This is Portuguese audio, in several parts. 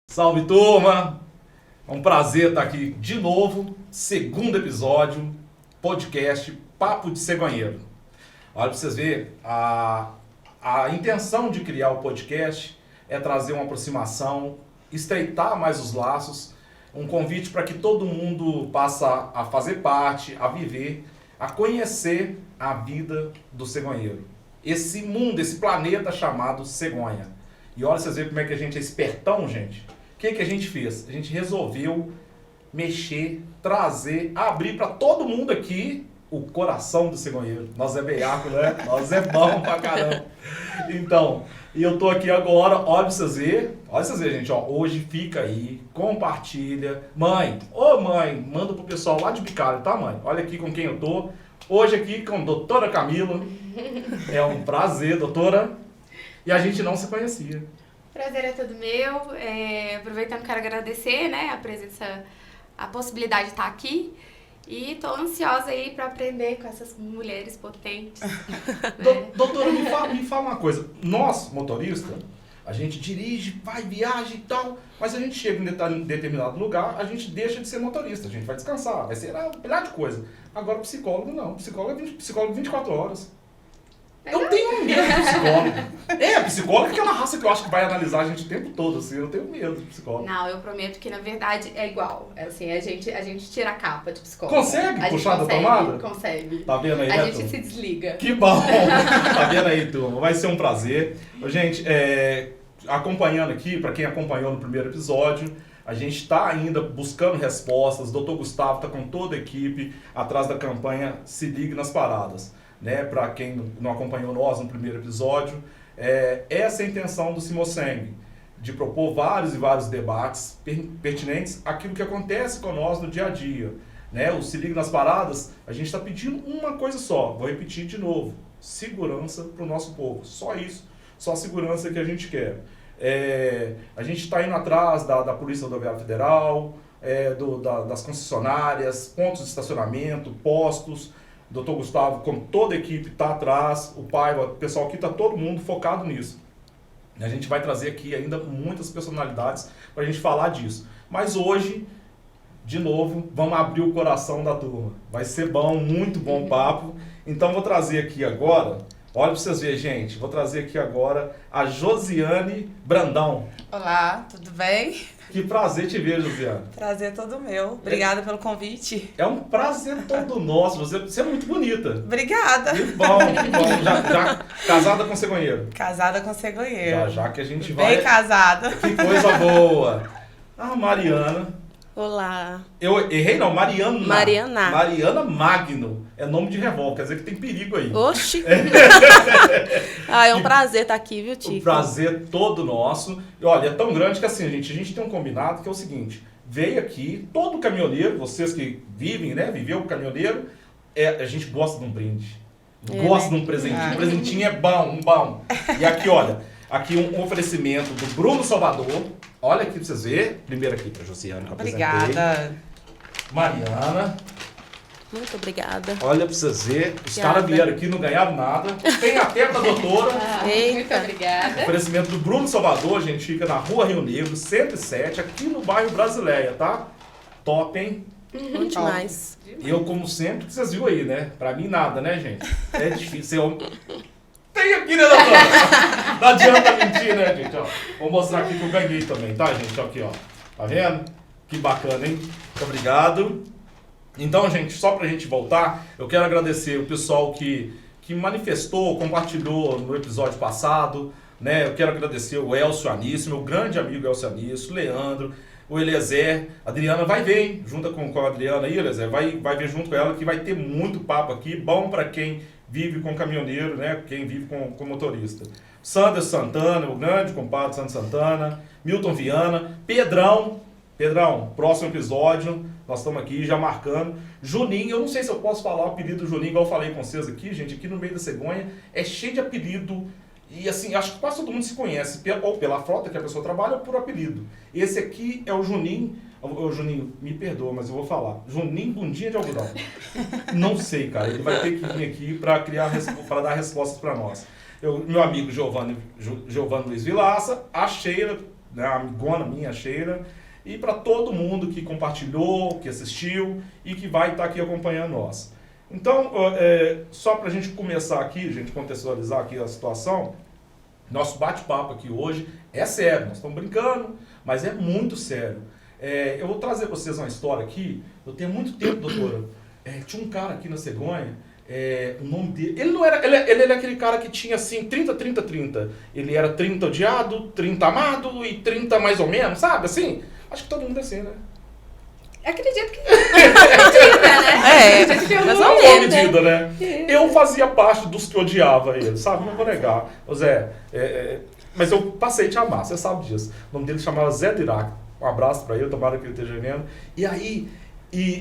Salve, turma! É um prazer estar aqui de novo, segundo episódio, podcast Papo de Cegonheiro. Olha, para vocês verem, a intenção de criar o podcast é trazer uma aproximação, estreitar mais os laços, um convite para que todo mundo passe a fazer parte, a viver, a conhecer a vida do cegonheiro. Esse mundo, esse planeta chamado cegonha. E olha, vocês veem como é que a gente é espertão, gente. O que a gente fez? A gente resolveu mexer, trazer, abrir para todo mundo aqui o coração do cegonheiro. Nós é beiaco, né? Nós é bom pra caramba. Então, e eu tô aqui agora, olha pra vocês verem, gente, ó, hoje fica aí, compartilha. Mãe, manda pro pessoal lá de Bicalho, tá, mãe? Olha aqui com quem eu tô. Hoje aqui com a doutora Camila. É um prazer, doutora. E a gente não se conhecia. Prazer é todo meu. Aproveitando, quero agradecer, né, a presença, a possibilidade de estar aqui. E tô ansiosa aí para aprender com essas mulheres potentes. Né? Doutora, me fala uma coisa. Nós, motorista, a gente dirige, vai, viaja e tal, mas a gente chega em determinado lugar, a gente deixa de ser motorista, a gente vai descansar, vai ser um milhar de coisa. Agora, psicólogo não. Psicólogo 24 horas. Eu tenho medo de psicólogo. Psicólogo é aquela raça que eu acho que vai analisar a gente o tempo todo, assim, eu tenho medo de psicólogo. Não, eu prometo que na verdade é igual. Assim, a gente tira a capa de psicólogo. Consegue puxar da tomada? Consegue. Tá vendo aí, A né, gente se desliga. Que bom! Tá vendo aí, turma? Vai ser um prazer. Gente, acompanhando aqui, para quem acompanhou no primeiro episódio, a gente está ainda buscando respostas. O Dr. Gustavo está com toda a equipe atrás da campanha Se Ligue nas Paradas. Né? Para quem não acompanhou nós no primeiro episódio, essa é a intenção do Simoseng, de propor vários e vários debates pertinentes àquilo que acontece com nós no dia a dia. Né? O Se Ligue nas Paradas, a gente está pedindo uma coisa só, vou repetir de novo, segurança para o nosso povo, só isso, só a segurança que a gente quer. A gente está indo atrás da Polícia Rodoviária Federal, das concessionárias, pontos de estacionamento, postos. O Dr. Gustavo, com toda a equipe, está atrás, o Paiva, o pessoal aqui, está todo mundo focado nisso. A gente vai trazer aqui ainda muitas personalidades para a gente falar disso. Mas hoje, de novo, vamos abrir o coração da turma. Vai ser bom, muito bom papo. Então vou trazer aqui agora, olha para vocês verem, gente, vou trazer aqui agora a Josiane Brandão. Olá, tudo bem? Que prazer te ver, Josiane. Prazer todo meu. Obrigada pelo convite. É um prazer todo nosso. Você é muito bonita. Obrigada. Que bom. Já casada com cegonheiro. Casada com cegonheiro. Já que a gente vai... Bem casada. Que coisa boa. Mariana. Olá. Eu errei não, Mariana. Mariana. Mariana Magno. É nome de revólver, quer dizer que tem perigo aí. Oxi. É um prazer estar aqui, viu, Tico? O prazer todo nosso. E olha, é tão grande que assim, a gente tem um combinado que é o seguinte. Veio aqui, todo caminhoneiro, vocês que vivem, né, viveu o caminhoneiro, a gente gosta de um brinde. Gosta de um presentinho. Um presentinho é bom. E aqui, olha, aqui um oferecimento do Bruno Salvador. Olha aqui pra vocês verem. Primeiro aqui pra Josiane, que eu apresentei. Obrigada. Mariana. Muito obrigada. Olha pra vocês verem. Os caras vieram aqui e não ganharam nada. Tem até da doutora. Muito obrigada. Oferecimento do Bruno Salvador, a gente fica na Rua Rio Negro, 107, aqui no bairro Brasileia, tá? Top, hein? Bom demais. Eu, como sempre, vocês viram aí, né? Pra mim, nada, né, gente? É difícil. Tem aqui, né, doutora? Não adianta mentir, né, gente? Ó, vou mostrar aqui que eu ganhei também, tá, gente? Aqui, ó. Tá vendo? Que bacana, hein? Muito obrigado. Então, gente, só pra gente voltar, eu quero agradecer o pessoal que manifestou, compartilhou no episódio passado, né? Eu quero agradecer o Elcio Anísio, meu grande amigo Elcio Anísio, o Leandro, o Eliezer, a Adriana vai ver, hein? Junta com a Adriana aí, Eliezer, vai ver junto com ela, que vai ter muito papo aqui, bom pra quem vive com caminhoneiro, né? Quem vive com motorista. Sandra Santana, o grande compadre Sandra Santana, Milton Viana, Pedrão, próximo episódio, nós estamos aqui já marcando. Juninho, eu não sei se eu posso falar o apelido do Juninho, igual eu falei com vocês aqui, gente, aqui no meio da cegonha, é cheio de apelido, e assim, acho que quase todo mundo se conhece, ou pela frota que a pessoa trabalha, ou por apelido. Esse aqui é o Juninho, Juninho, me perdoa, mas eu vou falar, Juninho Bundinha de Algodão. Não sei, cara, ele vai ter que vir aqui para dar respostas para nós. Meu amigo Giovanni Luiz Vilaça, a Sheila né, a amigona minha, a Sheila, e para todo mundo que compartilhou, que assistiu e que vai estar aqui acompanhando nós. Então, só para a gente começar aqui, a gente contextualizar aqui a situação, nosso bate-papo aqui hoje é sério, nós estamos brincando, mas é muito sério. Eu vou trazer para vocês uma história aqui, eu tenho muito tempo, doutora, tinha um cara aqui na Cegonha, o nome dele, ele não era, ele era aquele cara que tinha assim, 30, 30, 30, ele era 30 odiado, 30 amado e 30 mais ou menos, sabe, assim? Acho que todo mundo é assim, né? Acredito que medida, né? Acredito que mas Não não é né? medida, né? Eu fazia parte dos que odiava ele, sabe? Não vou negar. Ô Zé, mas eu passei a te amar, você sabe disso. O nome dele chamava Zé Dirac. Um abraço pra ele, tomara que ele esteja vendo. E aí,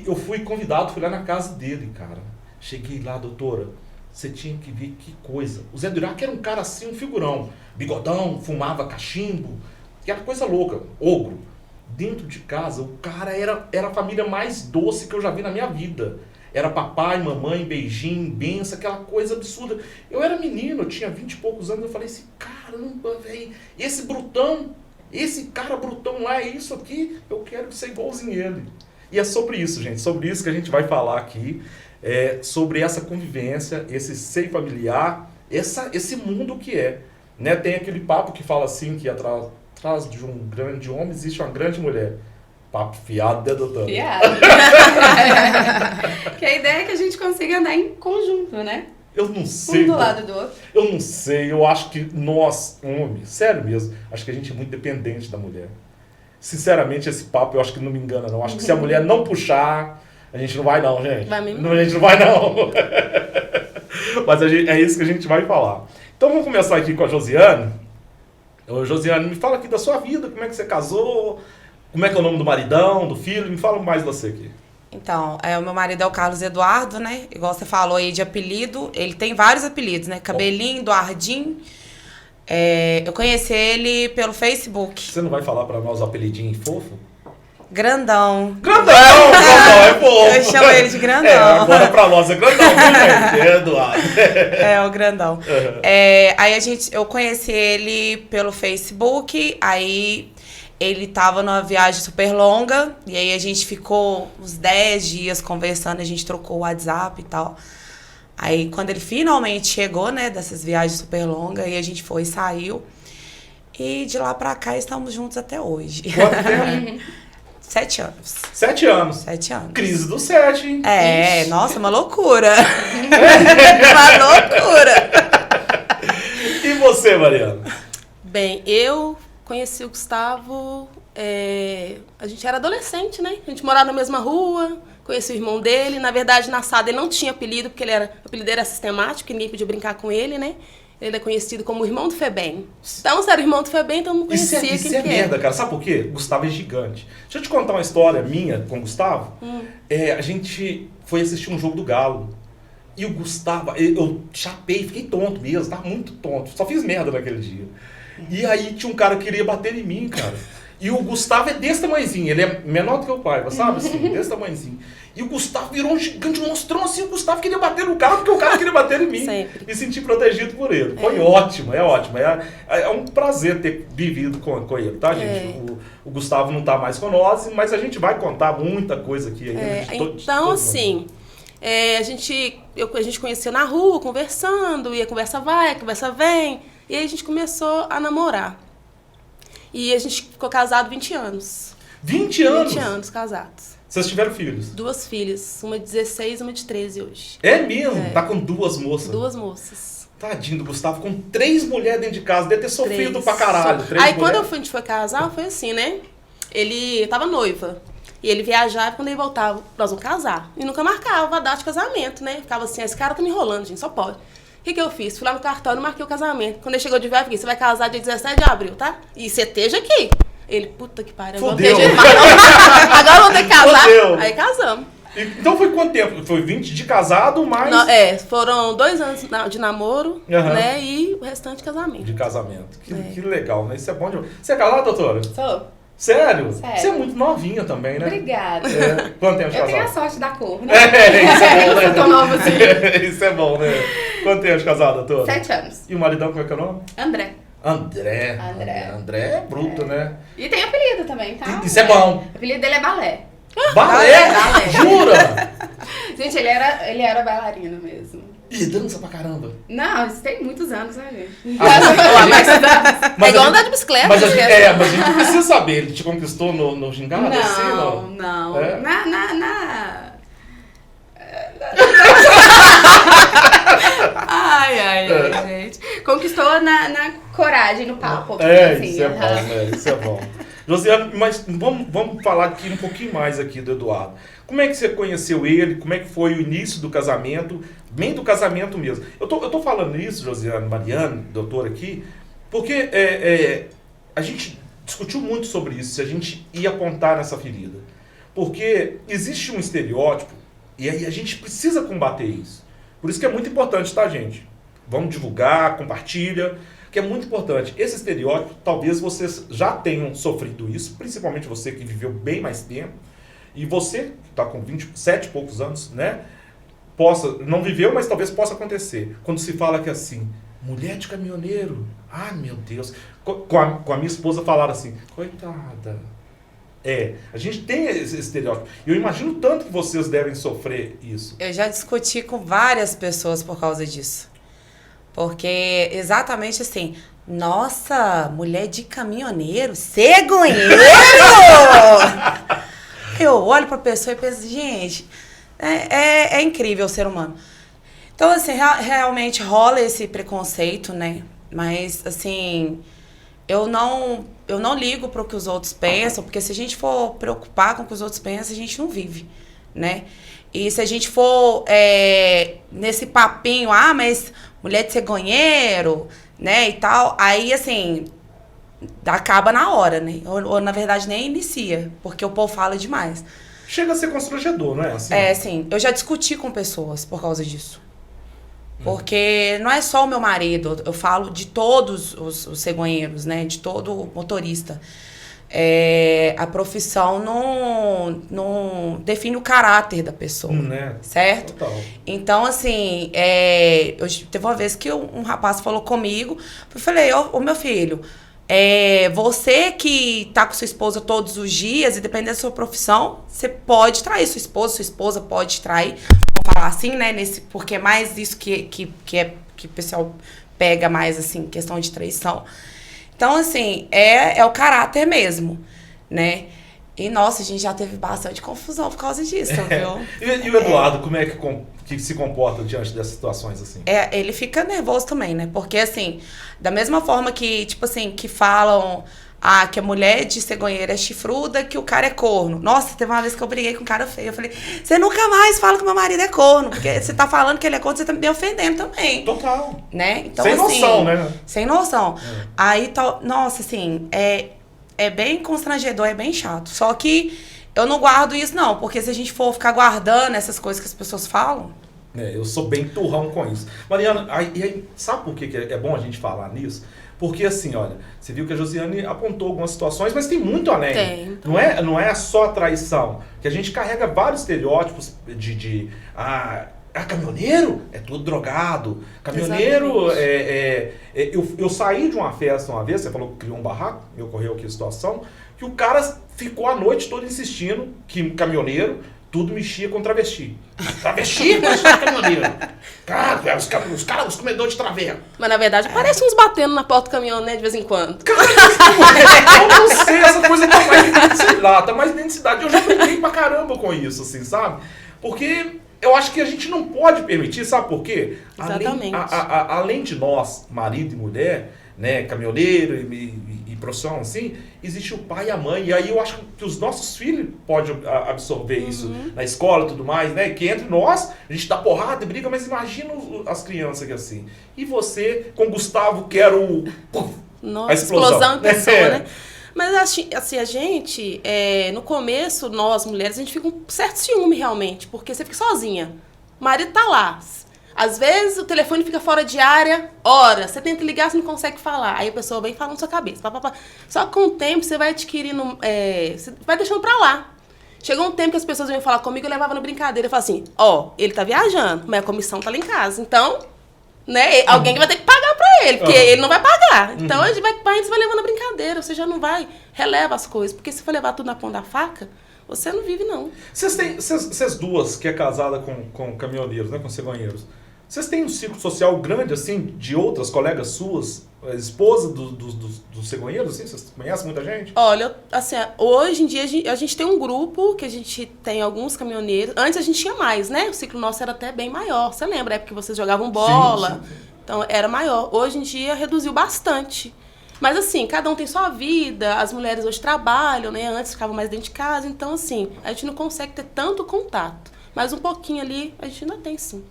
eu fui convidado, fui lá na casa dele, cara. Cheguei lá, doutora, você tinha que ver que coisa. O Zé Dirac era um cara assim, um figurão. Bigodão, fumava cachimbo, aquela coisa louca, ogro. Dentro de casa, o cara era a família mais doce que eu já vi na minha vida. Era papai, mamãe, beijinho, benção, aquela coisa absurda. Eu era menino, eu tinha 20 e poucos anos, eu falei assim, caramba, velho, esse brutão, esse cara brutão lá, é isso aqui, eu quero ser igualzinho ele. E é sobre isso, gente, sobre isso que a gente vai falar aqui, sobre essa convivência, esse seio familiar, esse mundo que é. Né? Tem aquele papo que fala assim, que atrás de um grande homem existe uma grande mulher. Papo fiado, né, doutora? Fiado. Que a ideia é que a gente consiga andar em conjunto, né? Eu não sei. Um do lado do outro. Eu não sei, eu acho que nós, homens, sério mesmo, acho que a gente é muito dependente da mulher. Sinceramente, esse papo eu acho que não me engana, não. Acho que se a mulher não puxar, a gente não vai não, gente. Vai mesmo? Não, a gente não vai não. Mas é isso que a gente vai falar. Então vamos começar aqui com a Josiane. Ô, Josiane, me fala aqui da sua vida, como é que você casou, como é que é o nome do maridão, do filho, me fala mais de você aqui. Então, o meu marido é o Carlos Eduardo, né? Igual você falou aí de apelido, ele tem vários apelidos, né? Cabelinho, Eduardinho. Eu conheci ele pelo Facebook. Você não vai falar pra nós o apelidinho fofo? Grandão. Grandão é fofo. Eu chamo ele de Grandão. Agora pra nós é Grandão, viu, gente? Eduardo. O Grandão. Uhum. Aí eu conheci ele pelo Facebook, aí ele tava numa viagem super longa, e aí a gente ficou uns 10 dias conversando, a gente trocou o WhatsApp e tal. Aí quando ele finalmente chegou, né, dessas viagens super longas, aí a gente foi e saiu. E de lá pra cá estamos juntos até hoje. Quanto tempo? 7 anos. 7 anos. 7 anos. Crise do 7, hein? Nossa, uma loucura. Uma loucura. E você, Mariana? Bem, eu conheci o Gustavo, a gente era adolescente, né? A gente morava na mesma rua, conheci o irmão dele. Na verdade, na Sada ele não tinha apelido, porque o apelido dele era sistemático, ninguém podia brincar com ele, né? Ele é conhecido como o irmão do Febem. Então, se era o irmão do Febem, então eu não conhecia quem Isso é que merda, era. cara. Sabe por quê? Gustavo é gigante. Deixa eu te contar uma história minha com o Gustavo. A gente foi assistir um jogo do Galo. E o Gustavo, eu chapei, fiquei tonto mesmo, tava muito tonto. Só fiz merda naquele dia. E aí tinha um cara que queria bater em mim, cara. E o Gustavo é desse tamanhozinho, ele é menor do que o pai, sabe assim? Desse tamanhozinho. E o Gustavo virou um gigante, um monstrão assim, o Gustavo queria bater no cara porque o cara queria bater em mim. Sempre. Me senti protegido por ele. Foi ótimo, é ótimo. É um prazer ter vivido com ele, tá, gente? O Gustavo não tá mais com nós, mas a gente vai contar muita coisa aqui ainda. Então, assim, a gente conheceu na rua, conversando, e a conversa vai, a conversa vem, e aí a gente começou a namorar. E a gente ficou casado 20 anos. 20 anos? 20 anos casados. Vocês tiveram filhos? 2 filhas, uma de 16 e uma de 13 hoje. É mesmo? Tá com 2 moças? 2 moças. Tadinho do Gustavo, com 3 mulheres dentro de casa, deve ter sofrido 3. pra caralho. 3 Aí mulheres. quando a gente foi casar, foi assim, né? Ele tava noiva. E ele viajava e quando ele voltava, nós vamos casar. E nunca marcava a data de casamento, né? Ficava assim, esse cara tá me enrolando, gente, só pode. O que eu fiz? Fui lá no cartório e marquei o casamento. Quando ele chegou de viagem, eu falei, você vai casar dia 17 de abril, tá? E você esteja aqui. Ele, puta que pariu, agora não tem Fudeu. jeito mais. Agora vamos ter que casar. Fudeu. Aí casamos. Então foi quanto tempo? Foi 20 de casado, mais... Foram 2 anos de namoro, Aham. né? E o restante de casamento. De casamento. Que legal, né? Isso é bom demais. Você é casada, doutora? Sou. Sério? Sério. Você é muito novinha também, né? Obrigada. Quanto tempo de Eu tenho a casado? sorte da cor, né? Isso é bom, né? Eu tô nova assim. Isso é bom, né? Quanto tempo de casada, doutora? 7 anos. E o maridão, como é que é o nome? André. André. André. André é bruto, né? E tem apelido também, tá? Isso é bom. O apelido dele é Balé. Balé? Balé. Jura? Gente, ele era bailarino mesmo. E dança pra caramba. Não, isso tem muitos anos, né, gente? É igual andar de bicicleta. Mas a né? gente precisa saber, ele te conquistou no gingado? assim, Não. É? Ai, gente. Conquistou na coragem, no papo. Isso é bom, né? Isso é bom. Josiane, mas vamos falar aqui um pouquinho mais aqui do Eduardo. Como é que você conheceu ele? Como é que foi o início do casamento? Bem do casamento mesmo. Eu tô falando isso, Josiane, Mariane, doutora aqui, porque a gente discutiu muito sobre isso, se a gente ia apontar nessa ferida. Porque existe um estereótipo e aí a gente precisa combater isso. Por isso que é muito importante, tá, gente? Vamos divulgar, compartilha, que é muito importante. Esse estereótipo, talvez vocês já tenham sofrido isso, principalmente você que viveu bem mais tempo, e você, que está com 27 e poucos anos, né? Não viveu, mas talvez possa acontecer. Quando se fala que assim, mulher de caminhoneiro, ah, meu Deus. Com a minha esposa falaram assim, coitada. A gente tem esse estereótipo. E eu imagino tanto que vocês devem sofrer isso. Eu já discuti com várias pessoas por causa disso. Porque exatamente assim, nossa, mulher de caminhoneiro, cegonheiro! Eu olho pra pessoa e penso, gente, é incrível o ser humano. Então, assim, realmente rola esse preconceito, né? Mas, assim, eu não ligo pro que os outros pensam, porque se a gente for preocupar com o que os outros pensam, a gente não vive, né? E se a gente for nesse papinho, mas mulher de cegonheiro, né, e tal, aí, assim, acaba na hora, né? Ou na verdade, nem inicia, porque o povo fala demais. Chega a ser constrangedor, não é assim? Sim. Eu já discuti com pessoas por causa disso. Porque não é só o meu marido, eu falo de todos os cegonheiros, né? De todo motorista. A profissão não define o caráter da pessoa, né? Certo? Total. Então, assim, teve uma vez que um rapaz falou comigo, eu falei, ô meu filho, você que tá com sua esposa todos os dias, e dependendo da sua profissão, você pode trair sua esposa pode trair, vamos falar assim, né? Porque é mais isso que o pessoal pega mais, assim, questão de traição. Então, assim, é o caráter mesmo, né? E, nossa, a gente já teve bastante confusão por causa disso, viu? E o Eduardo, como é que se comporta diante dessas situações, assim? Ele fica nervoso também, né? Porque, assim, da mesma forma que, tipo assim, que falam que a mulher de cegonheira é chifruda, que o cara é corno. Nossa, teve uma vez que eu briguei com um cara feio. Eu falei, você nunca mais fala que meu marido é corno, porque você tá falando que ele é corno, você tá me ofendendo também. Total. Né? Então, sem assim, noção, né? Sem noção. Aí, nossa, assim, é bem constrangedor, é bem chato. Só que eu não guardo isso, não. Porque se a gente for ficar guardando essas coisas que as pessoas falam... Eu sou bem turrão com isso. Mariana, aí, sabe por que é bom a gente falar nisso? Porque assim, olha, você viu que a Josiane apontou algumas situações, mas tem muito além. Tem. Não é só a traição. Que a gente carrega vários estereótipos caminhoneiro é tudo drogado. Caminhoneiro eu saí de uma festa uma vez, você falou que criou um barraco, me ocorreu aqui a situação, que o cara ficou a noite toda insistindo que caminhoneiro tudo mexia com travesti. Travesti com caminhoneiro. Cara, os comedores de traveco. Mas na verdade parece uns batendo na porta do caminhão, né, de vez em quando. Cara, eu não sei, essa coisa tá mais, sei lá, tá mais densidade. Eu já briguei pra caramba com isso, assim, sabe? Porque eu acho que a gente não pode permitir, sabe por quê? Exatamente. Além de nós, marido e mulher, né, caminhoneiro e profissão assim, existe o pai e a mãe. E aí eu acho que os nossos filhos podem absorver isso na escola e tudo mais, né? Que entre nós, a gente dá porrada e briga, mas imagina as crianças que assim. E você, com o Gustavo, que era Nossa, a explosão em pessoa, né? Mas assim, a gente, no começo, nós mulheres, a gente fica com um certo ciúme realmente, porque você fica sozinha. O marido tá lá. Às vezes o telefone fica fora de área, hora, você tenta ligar, você não consegue falar. Aí a pessoa vem falando na sua cabeça. Só que com o tempo você vai adquirindo, você vai deixando pra lá. Chegou um tempo que as pessoas vinham falar comigo, eu levava na brincadeira, eu falava assim, ele tá viajando, mas a comissão tá lá em casa, então né? Alguém que vai ter que pagar pra ele, porque ele não vai pagar. Então a gente vai levando a brincadeira, você já não vai, releva as coisas. Porque se for levar tudo na ponta da faca, você não vive, não. Vocês duas, que é casada com caminhoneiros, né, com cegonheiros, vocês têm um ciclo social grande, assim, de outras colegas suas, esposa dos cegonheiros, assim? Vocês conhecem muita gente? Olha, assim, hoje em dia a gente tem um grupo que a gente tem alguns caminhoneiros. Antes a gente tinha mais, né? O ciclo nosso era até bem maior. Você lembra? É porque vocês jogavam bola. Sim. Então era maior. Hoje em dia reduziu bastante. Mas assim, cada um tem sua vida. As mulheres hoje trabalham, né? Antes ficavam mais dentro de casa. Então assim, a gente não consegue ter tanto contato. Mas um pouquinho ali a gente ainda tem, sim.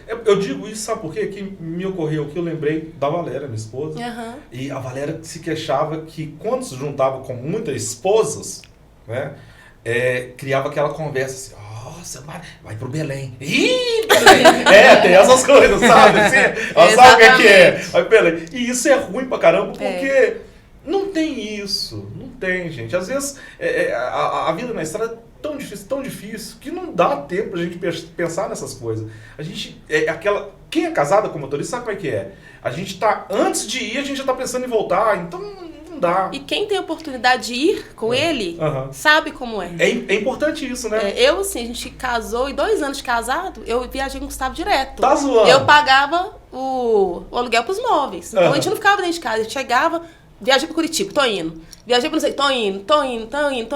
Eu digo isso, sabe por quê? Que me ocorreu que eu lembrei da Valéria, minha esposa. Uhum. E a Valéria se queixava que quando se juntava com muitas esposas, né, criava aquela conversa assim, você vai pro Belém. Ih, Belém! Tem essas coisas, sabe? Assim, ela sabe o que é. Vai pro Belém. E isso é ruim pra caramba, porque não tem isso. Não tem, gente. Às vezes, a vida na estrada é tão difícil, que não dá tempo pra gente pensar nessas coisas. A gente, quem é casada com motorista sabe como é que é. A gente tá, antes de ir, a gente já tá pensando em voltar, então não dá. E quem tem a oportunidade de ir com ele, sabe como é. É importante isso, né? Eu, assim, a gente casou, e 2 anos de casado, eu viajei com o Gustavo direto. Tá zoando? Eu pagava o aluguel pros móveis. Então a gente não ficava dentro de casa, a gente chegava, viajei pra Curitiba, tô indo. Viajei pra não sei, tô indo.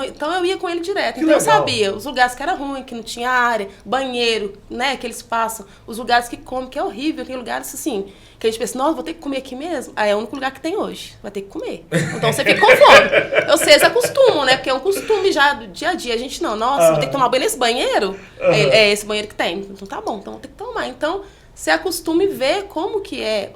Então eu ia com ele direto. Que então legal. Eu sabia os lugares que era ruim, que não tinha área, banheiro, né, que eles passam, os lugares que comem, que é horrível, tem lugares assim, que a gente pensa, nossa, vou ter que comer aqui mesmo? É o único lugar que tem hoje, vai ter que comer. Então você fica com fome. Vocês acostumam, né, porque é um costume já do dia a dia. A gente não, nossa, vou ter que tomar banho nesse banheiro? É esse banheiro que tem. Então tá bom, então vou ter que tomar. Então você acostuma e vê como que é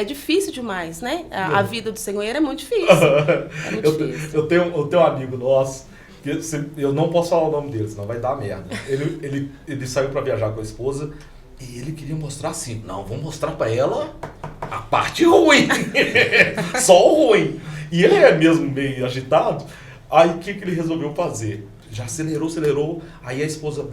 difícil demais, né? A vida do cegonheiro é muito difícil. É muito difícil. Eu tenho um amigo nosso, que eu não posso falar o nome dele, senão vai dar merda. Ele saiu pra viajar com a esposa e ele queria mostrar assim, não, vou mostrar pra ela a parte ruim. Só o ruim. E ele é mesmo meio agitado, aí o que ele resolveu fazer? Já acelerou, aí a esposa,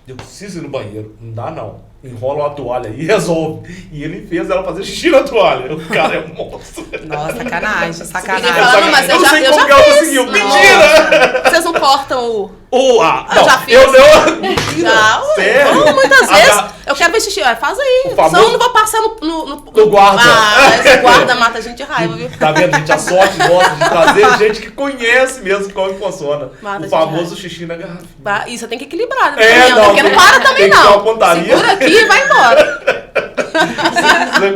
eu preciso ir no banheiro. Não dá, não. Enrola uma toalha aí e resolve. E ele fez ela fazer xixi na toalha. O cara é um monstro. Nossa, sacanagem. Falando, mas eu não sei como que ela conseguiu. Mentira! Vocês não cortam eu já fiz. Já, sério? Muitas vezes. Eu quero ver xixi. Faz aí. Só eu não vou passar no guarda. Esse guarda mata a gente de raiva, viu? Tá vendo, gente? A sorte nossa de trazer gente que conhece mesmo como funciona. O famoso xixi na garrafa. Isso tem que equilibrar. Porque não para também, não. Segura aqui e vai embora.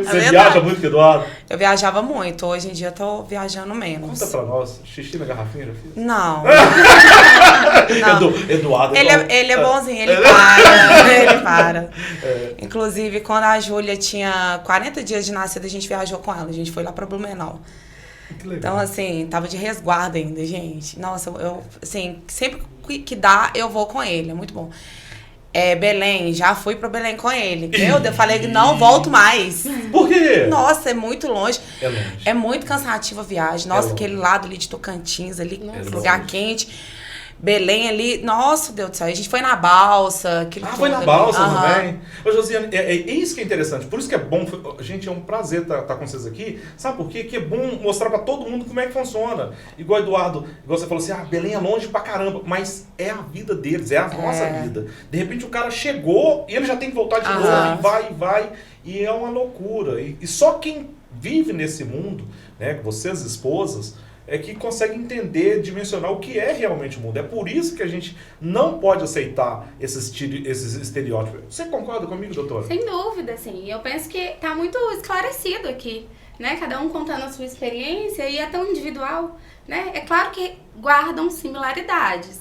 Você viaja muito, Eduardo? Eu viajava muito. Hoje em dia eu tô viajando menos. Conta pra nós. Xixi na garrafinha, já fiz? Não. Eduardo. Ele é bonzinho, ele para. Ele para. Inclusive, quando a Júlia tinha 40 dias de nascida, a gente viajou com ela. A gente foi lá pra Blumenau. Que legal. Então, assim, tava de resguardo ainda, gente. Nossa, eu assim, sempre que dá, eu vou com ele. É muito bom. Belém, já fui pra Belém com ele. Meu Deus, eu falei que não volto mais. Por quê? Nossa, é muito longe. É longe. É muito cansativa a viagem. Nossa, aquele lado ali de Tocantins, ali, lugar quente. Belém ali, nossa, Deus do céu, a gente foi na balsa. Foi na balsa também. Ô, Josiane, é isso que é interessante, por isso que é bom, gente, é um prazer estar com vocês aqui, sabe por quê? Que é bom mostrar pra todo mundo como é que funciona. Igual Eduardo, igual você falou assim, Belém é longe pra caramba, mas é a vida deles, é a nossa vida. De repente o cara chegou e ele já tem que voltar de novo, e vai, e é uma loucura. E só quem vive nesse mundo, né, vocês esposas, é que consegue entender, dimensionar o que é realmente o mundo. É por isso que a gente não pode aceitar esses estereótipos. Você concorda comigo, doutora? Sem dúvida, sim. Eu penso que está muito esclarecido aqui, né? Cada um contando a sua experiência e é tão individual, né? É claro que guardam similaridades,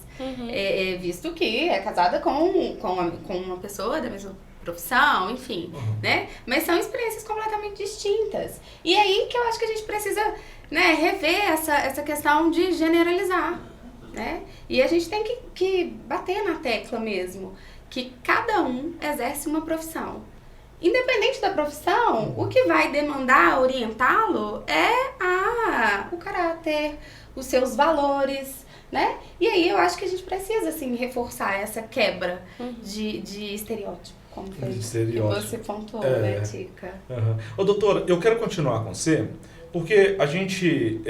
visto que é casada com uma pessoa da mesma profissão, enfim, né? Mas são experiências completamente distintas. E é aí que eu acho que a gente precisa, né, rever essa questão de generalizar, né? E a gente tem que bater na tecla mesmo, que cada um exerce uma profissão. Independente da profissão, o que vai demandar orientá-lo é o caráter, os seus valores, né? E aí eu acho que a gente precisa, assim, reforçar essa quebra de estereótipo. como foi que Estereótipo. você pontuou, É. né, Tica? Aham. Ô, doutora, eu quero continuar com você, porque a gente,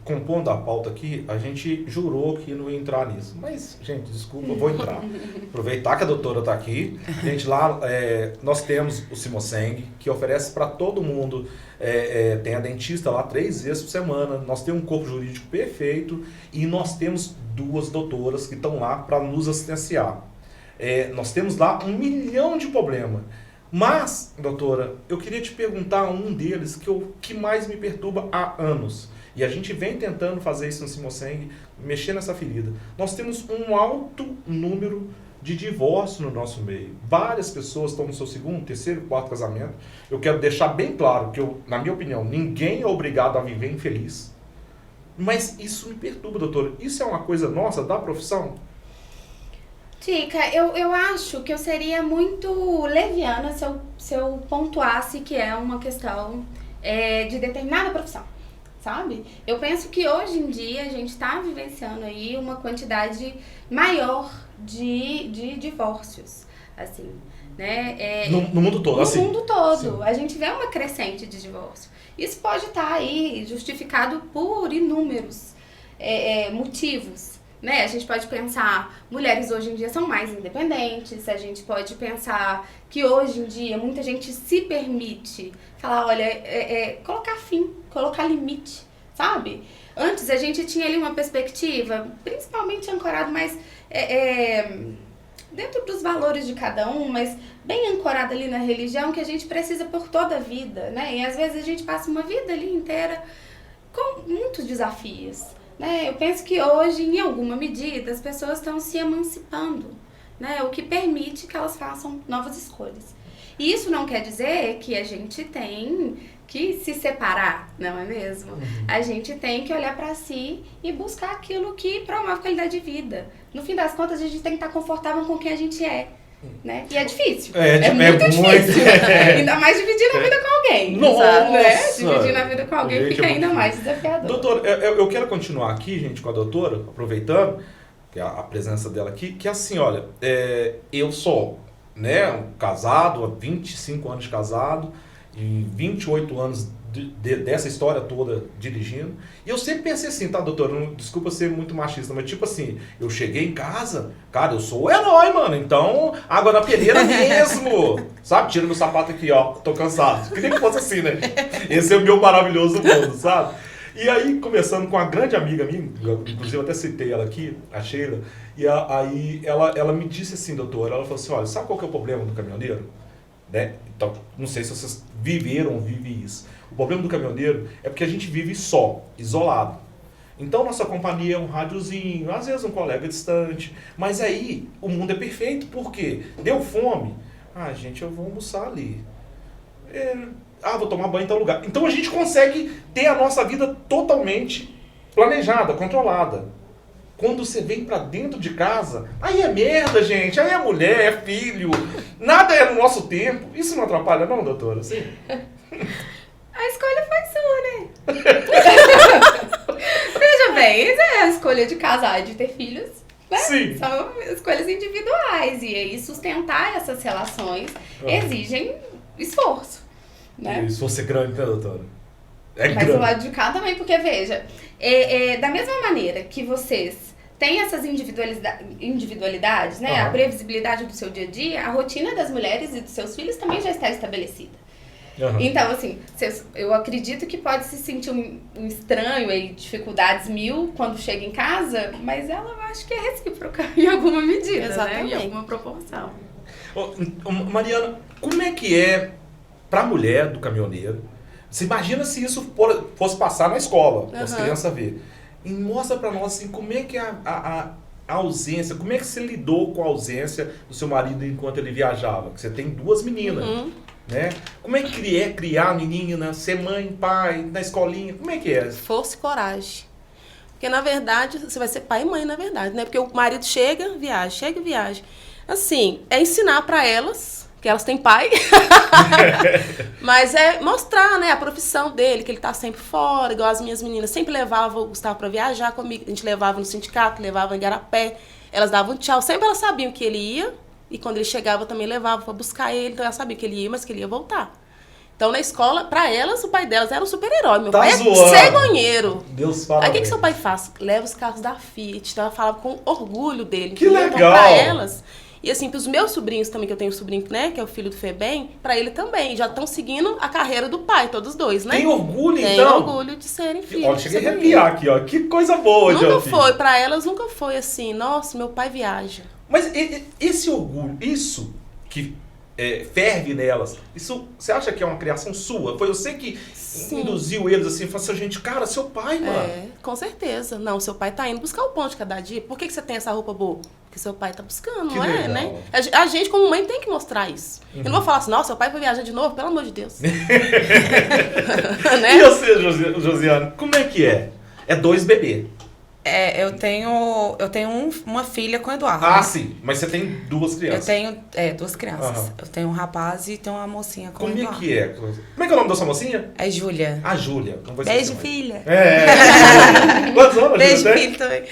compondo a pauta aqui, a gente jurou que não ia entrar nisso. Mas, gente, desculpa, eu vou entrar. Aproveitar que a doutora está aqui. Gente, lá nós temos o Simoseng, que oferece para todo mundo. Tem a dentista lá 3 vezes por semana. Nós temos um corpo jurídico perfeito e nós temos 2 doutoras que estão lá para nos assistenciar. Nós temos lá 1 milhão de problemas. Mas, doutora, eu queria te perguntar um deles que mais me perturba há anos. E a gente vem tentando fazer isso no Simoseng, mexer nessa ferida. Nós temos um alto número de divórcio no nosso meio. Várias pessoas estão no seu 2º, 3º, 4º casamento. Eu quero deixar bem claro que, na minha opinião, ninguém é obrigado a viver infeliz. Mas isso me perturba, doutora. Isso é uma coisa nossa, da profissão? Tica, eu acho que eu seria muito leviana se eu pontuasse que é uma questão de determinada profissão, sabe? Eu penso que hoje em dia a gente está vivenciando aí uma quantidade maior de divórcios, assim, né? No mundo todo, assim. No mundo todo. Sim. A gente vê uma crescente de divórcio. Isso pode estar aí justificado por inúmeros motivos. Né? A gente pode pensar, mulheres hoje em dia são mais independentes, a gente pode pensar que hoje em dia muita gente se permite falar, olha, colocar fim, colocar limite, sabe? Antes a gente tinha ali uma perspectiva, principalmente ancorado mais dentro dos valores de cada um, mas bem ancorado ali na religião, que a gente precisa por toda a vida, né? E às vezes a gente passa uma vida ali inteira com muitos desafios. Eu penso que hoje, em alguma medida, as pessoas estão se emancipando, né? O que permite que elas façam novas escolhas. E isso não quer dizer que a gente tem que se separar, não é mesmo? A gente tem que olhar para si e buscar aquilo que promove qualidade de vida. No fim das contas, a gente tem que estar confortável com quem a gente é. Né? E é difícil. É muito difícil. Ainda mais dividir a vida com alguém. Nossa! Né? Dividir a vida com alguém fica ainda mais desafiador. Doutora, eu quero continuar aqui, gente, com a doutora, aproveitando que a presença dela aqui, que assim, olha, eu sou casado, há 25 anos de casado, e 28 anos dessa história toda dirigindo. E eu sempre pensei assim, tá, doutora? Desculpa ser muito machista, mas tipo assim, eu cheguei em casa, cara, eu sou o herói, mano. Então, água na peneira mesmo. Sabe? Tira meu sapato aqui, ó. Tô cansado. Queria que fosse assim, né? Esse é o meu maravilhoso mundo, sabe? E aí, começando com uma grande amiga minha, inclusive eu até citei ela aqui, a Sheila, e aí ela me disse assim, doutora, ela falou assim, olha, sabe qual que é o problema do caminhoneiro? Né? Então, não sei se vocês viveram ou vivem isso. O problema do caminhoneiro é porque a gente vive só, isolado. Então, nossa companhia é um rádiozinho, às vezes um colega distante. Mas aí, o mundo é perfeito. Por quê? Deu fome? Ah, gente, eu vou almoçar ali. Vou tomar banho em tal lugar. Então, a gente consegue ter a nossa vida totalmente planejada, controlada. Quando você vem pra dentro de casa, aí é merda, gente. Aí é mulher, é filho. Nada é no nosso tempo. Isso não atrapalha não, doutora? Sim. A escolha foi sua, né? Veja bem, essa é a escolha de casar e de ter filhos, né? Sim. São escolhas individuais. E aí sustentar essas relações exigem esforço, né? E se fosse grande, né, doutora? Mas grande. do lado de cá também, porque veja, da mesma maneira que vocês têm essas individualidades, né? A previsibilidade do seu dia a dia, a rotina das mulheres e dos seus filhos também já está estabelecida. Então, assim, eu acredito que pode se sentir um estranho e dificuldades mil quando chega em casa, mas ela acho que é recíproca em alguma medida, exatamente, né? Em alguma proporção. Mariana, como é que é pra mulher do caminhoneiro? Você imagina se isso fosse passar na escola, para as crianças verem. E mostra pra nós, assim, como é que é a ausência, como é que você lidou com a ausência do seu marido enquanto ele viajava? Porque você tem 2 meninas. Né? Como é que é criar menina, ser mãe, pai, na escolinha? Como é que é? Força e coragem. Porque, na verdade, você vai ser pai e mãe, na verdade, né? Porque o marido chega e viaja. Assim, é ensinar pra elas, que elas têm pai, mas é mostrar, né, a profissão dele, que ele tá sempre fora, igual as minhas meninas. Sempre levavam o Gustavo pra viajar comigo. A gente levava no sindicato, levava em Igarapé. Elas davam tchau. Sempre elas sabiam que ele ia, E quando ele chegava, eu também levava pra buscar ele. Então, ela sabia que ele ia, mas que ele ia voltar. Então, na escola, pra elas, o pai delas era um super-herói. Meu pai é cegonheiro. Deus Aí, o parabéns. que seu pai faz? Leva os carros da Fiat. Então, ela falava com orgulho dele. Que entendeu? legal! Então, pra elas... E assim, pros meus sobrinhos também, que eu tenho um sobrinho, né, que é o filho do Febem, pra ele também. Já estão seguindo a carreira do pai, todos dois, né? Tem orgulho, Tem então? orgulho de serem filhos. Olha, cheguei a arrepiar aqui, ó. Que coisa boa, Nunca Jofi. foi, pra elas nunca foi assim, nossa, meu pai viaja. Mas esse orgulho, isso que ferve nelas, isso você acha que é uma criação sua? Foi você que induziu eles assim, falou assim, gente, cara, seu pai, mano. É, com certeza. Não, seu pai tá indo buscar o pão de cada dia. Por que você tem essa roupa boa? Porque seu pai tá buscando, Que não é, legal. né? A gente, como mãe, tem que mostrar isso. Eu não vou falar assim, nossa, seu pai foi viajar de novo, pelo amor de Deus. E Né? você, Josiane, como é que é? É 2 bebês. Eu tenho uma filha com o Eduardo. Ah, sim. Mas você tem 2 Eu crianças. tenho 2 crianças. Aham. Eu tenho um rapaz e tenho uma mocinha com o Como é Eduardo. que é? Como é que é o nome da sua mocinha? É Júlia. A Júlia. Não vou esquecer Beijo, mais. filha. Quantos anos a Beijo, Júlia tem? filho também.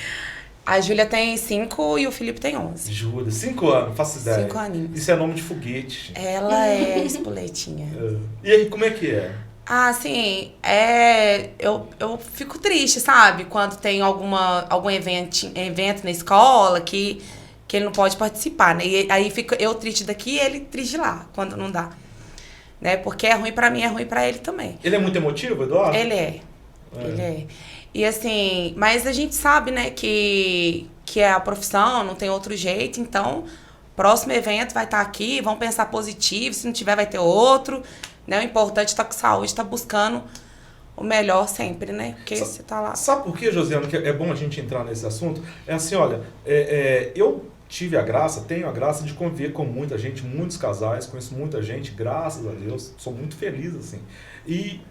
A Júlia tem 5 e o Felipe tem 11. Júlia, 5 anos, faço ideia. 5 aninhos. Isso é nome de foguete. Ela é espoletinha. E aí, como é que é? Ah, assim, eu fico triste, sabe? Quando tem algum evento na escola que ele não pode participar, né? E aí fico eu triste daqui e ele triste de lá, quando não dá. Né? Porque é ruim pra mim, é ruim pra ele também. Ele é muito emotivo, Eduardo? Ele é. E assim, mas a gente sabe, né, que é a profissão, não tem outro jeito, então, próximo evento vai estar aqui, vamos pensar positivo, se não tiver vai ter outro, né? O importante é estar com saúde, estar buscando o melhor sempre, né? Porque você tá lá. Sabe por que, Josiane, que é bom a gente entrar nesse assunto? É assim, olha, eu tenho a graça de conviver com muita gente, muitos casais, conheço muita gente, graças a Deus, sou muito feliz, assim. E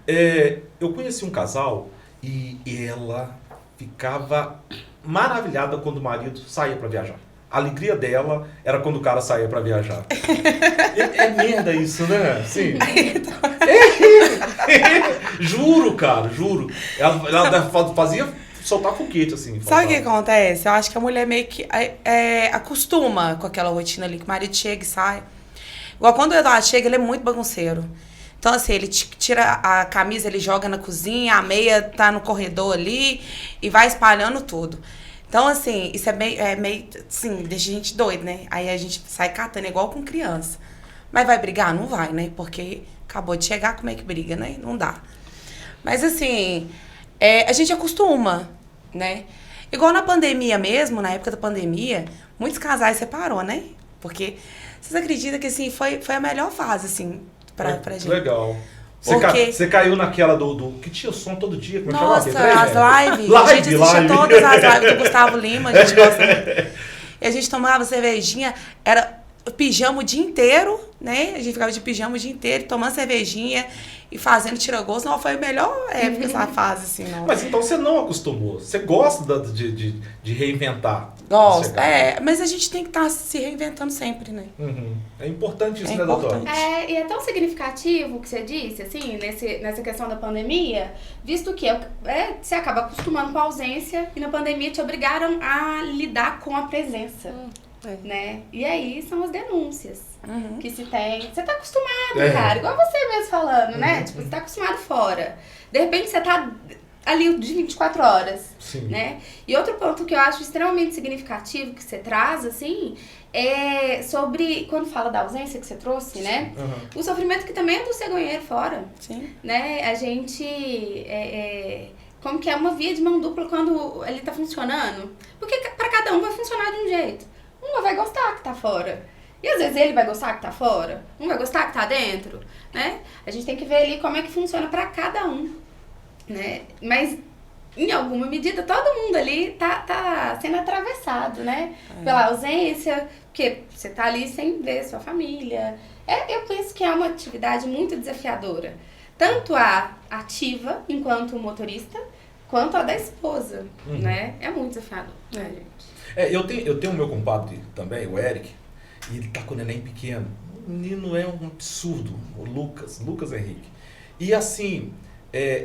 eu conheci um casal e ela ficava maravilhada quando o marido saía para viajar. A alegria dela era quando o cara saía pra viajar. É merda isso, né? Sim. Juro, cara, juro. Ela fazia soltar foguete, assim. Sabe o que acontece? Eu acho que a mulher meio que acostuma com aquela rotina ali, que o marido chega e sai. Igual quando o Eduardo chega, ele é muito bagunceiro. Então, assim, ele tira a camisa, ele joga na cozinha, a meia tá no corredor ali e vai espalhando tudo. Então, assim, isso é meio, assim, deixa a gente doido, né? Aí a gente sai catando, igual com criança. Mas vai brigar? Não vai, né? Porque acabou de chegar, como é que briga, né? Não dá. Mas, assim, a gente acostuma, né? Igual na pandemia mesmo, na época da pandemia, muitos casais separou, né? Porque vocês acreditam que, assim, foi a melhor fase, assim, pra gente. Legal. Porque... Você caiu naquela do que tinha som todo dia. Como Nossa, chamava? as lives. A gente assistia todas as lives do Gustavo Lima, a gente gosta muito. E a gente tomava cervejinha, era pijama o dia inteiro, né? A gente ficava de pijama o dia inteiro, tomando cervejinha e fazendo tira-gosto. Não, foi a melhor época essa fase, assim, não. Mas então você não acostumou. Você gosta de reinventar. Gosto, mas a gente tem que estar se reinventando sempre, né? Uhum. É importante isso, É né, doutora? importante. E é tão significativo o que você disse, assim, nessa questão da pandemia, visto que você acaba acostumando com a ausência e na pandemia te obrigaram a lidar com a presença, né? E aí são as denúncias que se tem. Você tá acostumado, cara, igual você mesmo falando, né? Tipo, você tá acostumado fora. De repente você tá ali de 24 horas, Sim. né? E outro ponto que eu acho extremamente significativo que você traz, assim, é sobre, quando fala da ausência que você trouxe, né? Uhum. O sofrimento que também é do cegonheiro fora, Sim. né? A gente, como que é uma via de mão dupla quando ele tá funcionando. Porque pra cada um vai funcionar de um jeito. Uma vai gostar que tá fora. E às vezes ele vai gostar que tá fora. Um vai gostar que tá dentro, né? A gente tem que ver ali como é que funciona pra cada um, né? Mas em alguma medida todo mundo ali tá sendo atravessado, né? Pela ausência, porque você tá ali sem ver sua família. Eu penso que é uma atividade muito desafiadora. Tanto a ativa, enquanto motorista, quanto a da esposa, né? É muito desafiador, né, gente? Eu tenho o meu compadre também, o Eric, e ele tá com o neném pequeno. O menino é um absurdo, o Lucas Henrique. E assim,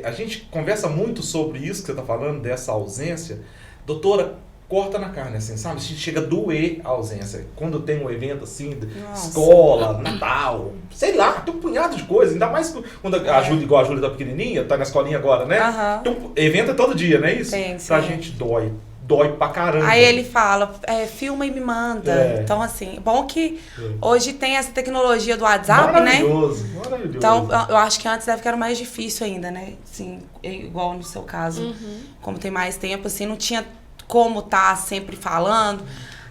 a gente conversa muito sobre isso que você tá falando, dessa ausência. Doutora, corta na carne, assim, sabe? Chega a doer a ausência. Quando tem um evento assim, Nossa. escola, Natal, sei lá, tem um punhado de coisa. Ainda mais quando a Júlia, igual a Júlia tá pequenininha, tá na escolinha agora, né? Aham. Então, evento é todo dia, não é isso? Sim, Pra sim. gente dói. Dói pra caramba. Aí ele fala, filma e me manda. É. Então, assim, bom que hoje tem essa tecnologia do WhatsApp, né? Maravilhoso, maravilhoso. Então, eu acho que antes deve que era mais difícil ainda, né? Assim, igual no seu caso. Como tem mais tempo, assim, não tinha como estar sempre falando.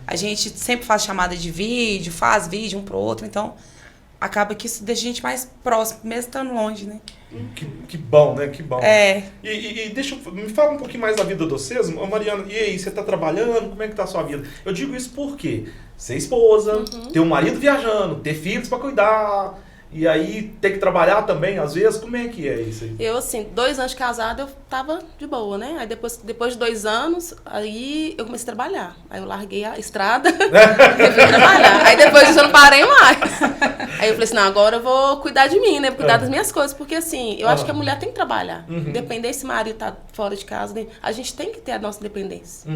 A gente sempre faz chamada de vídeo, faz vídeo um pro outro. Então, acaba que isso deixa a gente mais próximo, mesmo estando longe, né? Que bom, né? Que bom. É. E me fala um pouquinho mais da vida de vocês. Ô, Mariana, e aí, você tá trabalhando? Como é que tá a sua vida? Eu digo isso porque ser esposa, ter um marido viajando, ter filhos pra cuidar, e aí ter que trabalhar também, às vezes, como é que é isso aí? Eu, assim, 2 anos de casada, eu tava de boa, né? Aí depois de 2 anos, aí eu comecei a trabalhar. Aí eu larguei a estrada e fui trabalhar. Aí depois disso eu não parei mais. Aí eu falei assim, não, agora eu vou cuidar de mim, né? Cuidar das minhas coisas. Porque, assim, eu acho que a mulher tem que trabalhar. Independente se o marido tá fora de casa, né? A gente tem que ter a nossa independência.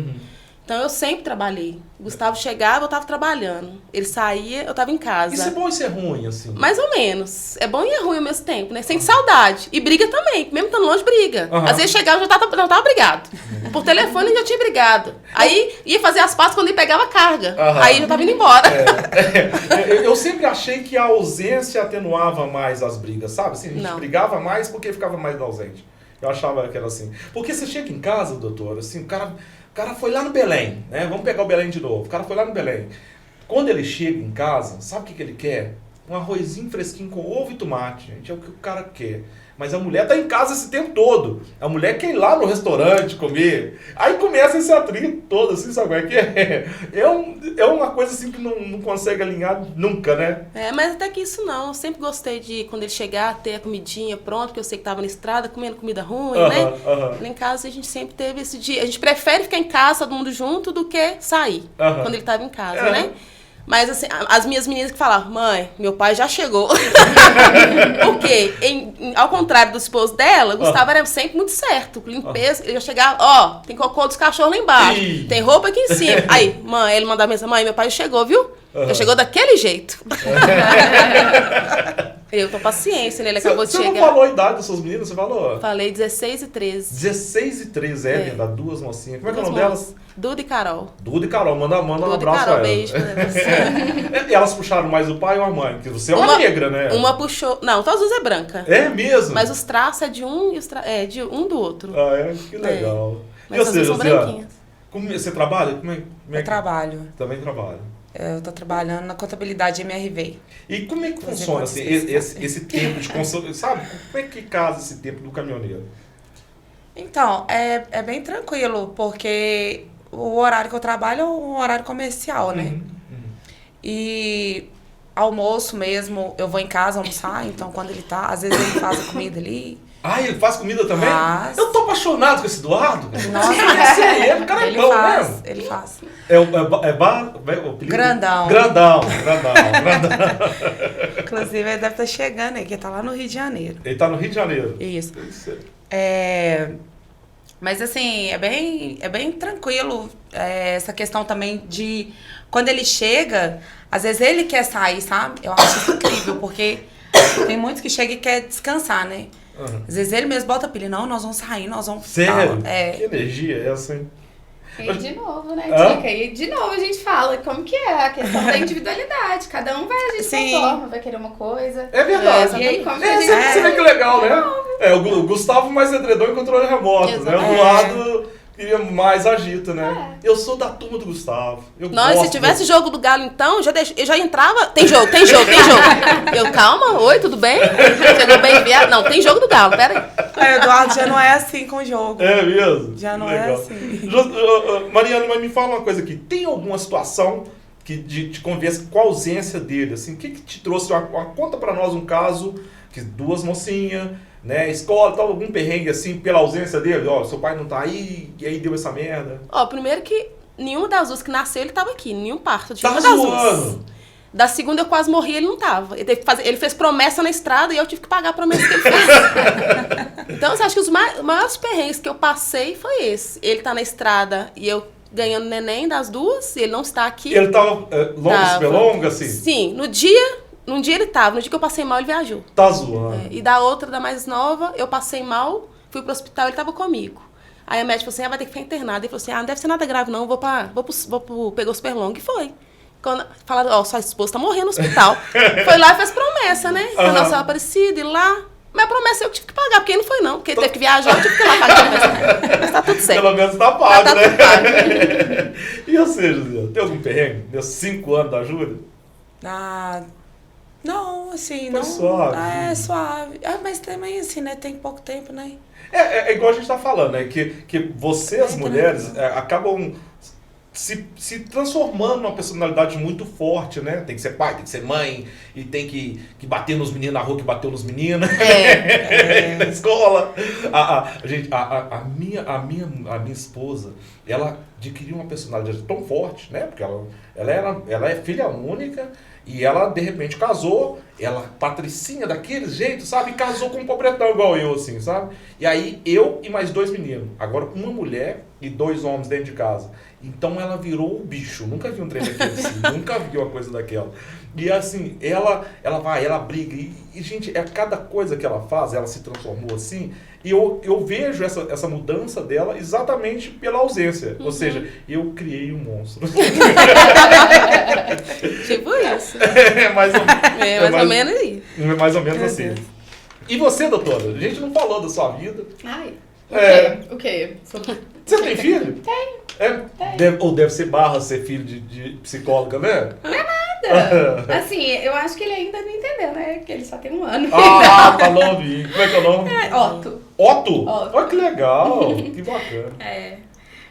Então, eu sempre trabalhei. O Gustavo chegava, eu tava trabalhando. Ele saía, eu tava em casa. Isso é bom e isso é ruim, assim? Mais ou menos. É bom e é ruim ao mesmo tempo, né? Sente saudade. E briga também. Mesmo estando longe, briga. Às vezes chegava, já tava brigado. Por telefone, já tinha brigado. Aí, ia fazer as pazes quando ele pegava a carga. Aí, já tava indo embora. Eu sempre achei que a ausência atenuava mais as brigas, sabe? Assim, a gente Não. brigava mais porque ficava mais ausente. Eu achava que era assim. Porque você chega em casa, doutor, assim, o cara foi lá no Belém, né? Vamos pegar o Belém de novo. O cara foi lá no Belém. Quando ele chega em casa, sabe o que ele quer? Um arrozinho fresquinho com ovo e tomate, gente. É o que o cara quer. Mas a mulher tá em casa esse tempo todo. A mulher quer ir lá no restaurante comer. Aí começa esse atrito todo, assim, sabe como é que é? É uma coisa assim que não consegue alinhar nunca, né? Mas até que isso não. Eu sempre gostei de, quando ele chegar, ter a comidinha pronta, porque eu sei que tava na estrada, comendo comida ruim, né? Lá em casa a gente sempre teve esse dia. A gente prefere ficar em casa, todo mundo junto, do que sair, quando ele tava em casa, né? Mas, assim, as minhas meninas que falavam, mãe, meu pai já chegou. Porque, ao contrário do esposo dela, o Gustavo era sempre muito certo. Limpeza, ele já chegava, tem cocô dos cachorros lá embaixo, tem roupa aqui em cima. Aí, mãe, ele mandava mensagem, mãe, meu pai chegou, viu? Já chegou daquele jeito. Eu tô paciência, né? Ele acabou de chegar. Você não falou a idade das suas meninas? Você falou? Falei 16 e 13. 16 e 13, verdade, duas mocinhas. Como é que é o nome delas? Duda e Carol. Duda e Carol, manda um Duda e abraço Carol, pra beijo pra elas. você. E elas puxaram mais o pai ou a mãe? Porque você é uma negra, né? Uma puxou... Não, todas as duas é branca. É mesmo? Mas os traços é de um e de um do outro. Ah, que legal. Mas E as você, duas são Josiane? branquinhas. Você trabalha? Eu trabalho. Também trabalho. Eu tô trabalhando na contabilidade MRV. E como é que funciona assim, esse tempo de consumo? Sabe? Como é que casa esse tempo do caminhoneiro? Então, é bem tranquilo, porque o horário que eu trabalho é um horário comercial, né? E almoço mesmo, eu vou em casa almoçar, então quando ele tá, às vezes ele faz a comida ali. Ah, ele faz comida também? Faz. Eu tô apaixonado com esse Eduardo. Nossa, Esse aí, o cara é ele bom faz, mesmo. ele faz. O apelido? Grandão. Grandão. Inclusive, ele deve estar chegando aí, que ele tá lá no Rio de Janeiro. Ele tá no Rio de Janeiro. Isso. Mas assim, é bem tranquilo essa questão também de quando ele chega, às vezes ele quer sair, sabe? Eu acho isso incrível, porque tem muitos que chegam e quer descansar, né? Às vezes ele mesmo bota a pilha, não, nós vamos sair, nós vamos... Sério? Que energia é essa, hein? E de novo, né, Tica? E de novo a gente fala como que é a questão da individualidade. Cada um vai agir de uma forma, vai querer uma coisa. É verdade. E aí, como que a gente... Você vê que legal, né? O Gustavo mais edredom e controle remoto, né? O lado queria mais agito, né? Eu sou da turma do Gustavo. Se tivesse jogo do Galo, então, eu já entrava... Tem jogo. Eu, calma, oi, tudo bem? Chegou bem viado. Não, tem jogo do Galo, pera aí. O Eduardo já não é assim com o jogo. É mesmo? Já não legal. é assim. Mariana, mas me fala uma coisa aqui. Tem alguma situação que te convence com a ausência dele? Assim, o que te trouxe? Conta pra nós um caso que 2 mocinhas, né, escola, tal, algum perrengue assim pela ausência dele, seu pai não tá aí, e aí deu essa merda. Primeiro que nenhuma das duas que nasceu, ele tava aqui, nenhum parto de Tá nenhuma das zoando. duas. Da segunda eu quase morri, ele não tava. Ele fez promessa na estrada e eu tive que pagar a promessa que ele fez. Então, você acha que os maiores perrengues que eu passei foi esse. Ele tá na estrada e eu ganhando neném das duas, e ele não está aqui. Ele tava super longo, assim? Sim, num dia ele tava, no dia que eu passei mal, ele viajou. Tá zoando. E da outra, da mais nova, eu passei mal, fui pro hospital, ele tava comigo. Aí a médica falou assim, vai ter que ficar internada. Ele falou assim, não deve ser nada grave não, vou pro Pegou Super Long. E foi. Quando falaram, sua esposa tá morrendo no hospital. Foi lá e fez promessa, né? Pra Nossa Senhora Aparecida, ir lá. Mas a promessa eu que tive que pagar, porque ele não foi não. Porque ele teve que viajar, eu tive que ir lá pagar a promessa. Mas tá tudo certo. Pelo menos tá pago, tá né? tudo pago. E você, José? Tem algum perrengue nesses 5 anos da Júlia? Não, assim, Foi não. suave. É suave. Mas também, assim, né? Tem pouco tempo, né? É igual a gente tá falando, né? Que vocês, mulheres, acabam se transformando numa personalidade muito forte, né? Tem que ser pai, tem que ser mãe, e tem que bater nos meninos na rua que bateu nos meninos. Na escola. A minha esposa, ela adquiriu uma personalidade tão forte, né? Porque ela é filha única. E ela, de repente, casou, patricinha daquele jeito, sabe? Casou com um pobretão igual eu, assim, sabe? E aí, eu e mais 2 meninos. Agora, uma mulher e 2 homens dentro de casa. Então, ela virou o bicho. Nunca vi um trem daquele assim. Nunca vi uma coisa daquela. E, assim, ela briga. E, gente, cada coisa que ela faz, ela se transformou assim. E eu vejo essa mudança dela exatamente pela ausência. Ou seja, eu criei um monstro. Tipo isso. Mais ou menos isso. Mais ou menos assim. E você, doutora? A gente não falou da sua vida. Ai, O quê? Você tem filho? Tenho. Deve ser barra ser filho de psicóloga, né? Assim, eu acho que ele ainda não entendeu, né? Que ele só tem 1 ano. Tá novinho. Como é que é o nome? Otto. Otto? Otto. Olha que legal. Que bacana.